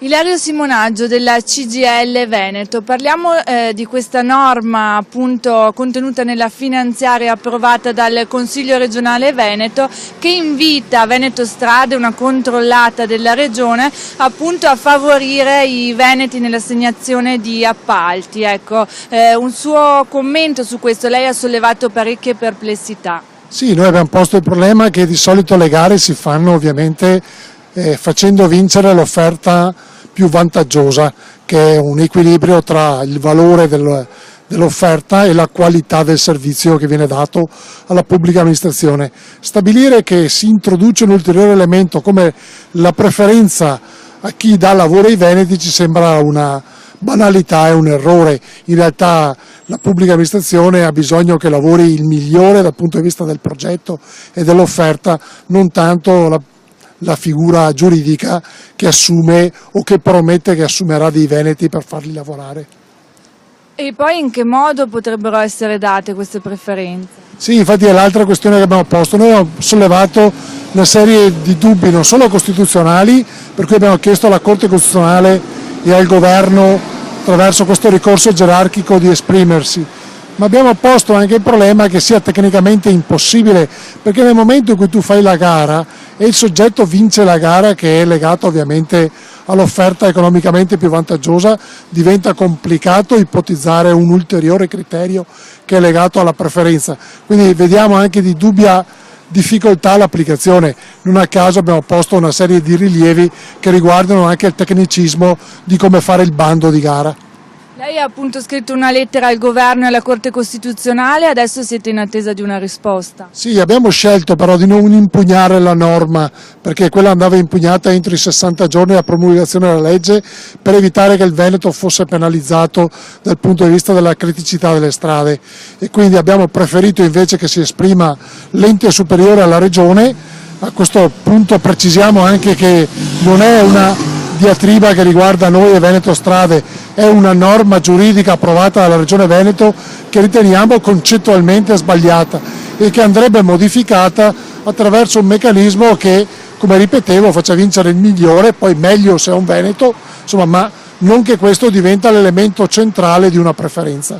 Ilario Simonaggio della CGIL Veneto, parliamo di questa norma appunto contenuta nella finanziaria approvata dal Consiglio regionale Veneto che invita Veneto Strade, una controllata della regione, appunto a favorire i veneti nell'assegnazione di appalti. Ecco, un suo commento su questo, lei ha sollevato parecchie perplessità. Sì, noi abbiamo posto il problema che di solito le gare si fanno ovviamente facendo vincere l'offerta più vantaggiosa, che è un equilibrio tra il valore dell'offerta e la qualità del servizio che viene dato alla pubblica amministrazione. Stabilire che si introduce un ulteriore elemento come la preferenza a chi dà lavoro ai veneti ci sembra una banalità e un errore. In realtà la pubblica amministrazione ha bisogno che lavori il migliore dal punto di vista del progetto e dell'offerta, non tanto la figura giuridica che assume o che promette che assumerà dei veneti per farli lavorare. E poi in che modo potrebbero essere date queste preferenze? Sì, infatti è l'altra questione che abbiamo posto. Noi abbiamo sollevato una serie di dubbi non solo costituzionali, per cui abbiamo chiesto alla Corte Costituzionale e al Governo, attraverso questo ricorso gerarchico, di esprimersi. Ma abbiamo posto anche il problema che sia tecnicamente impossibile, perché nel momento in cui tu fai la gara e il soggetto vince la gara, che è legato ovviamente all'offerta economicamente più vantaggiosa, diventa complicato ipotizzare un ulteriore criterio che è legato alla preferenza. Quindi vediamo anche di dubbia difficoltà l'applicazione. Non a caso abbiamo posto una serie di rilievi che riguardano anche il tecnicismo di come fare il bando di gara. Lei ha appunto scritto una lettera al Governo e alla Corte Costituzionale, adesso siete in attesa di una risposta. Sì, abbiamo scelto però di non impugnare la norma, perché quella andava impugnata entro i 60 giorni dalla promulgazione della legge, per evitare che il Veneto fosse penalizzato dal punto di vista della criticità delle strade, e quindi abbiamo preferito invece che si esprima l'ente superiore alla Regione. A questo punto precisiamo anche che non è una diatriba che riguarda noi e Veneto Strade, è una norma giuridica approvata dalla Regione Veneto che riteniamo concettualmente sbagliata e che andrebbe modificata attraverso un meccanismo che, come ripetevo, faccia vincere il migliore, poi meglio se è un Veneto, insomma, ma non che questo diventa l'elemento centrale di una preferenza.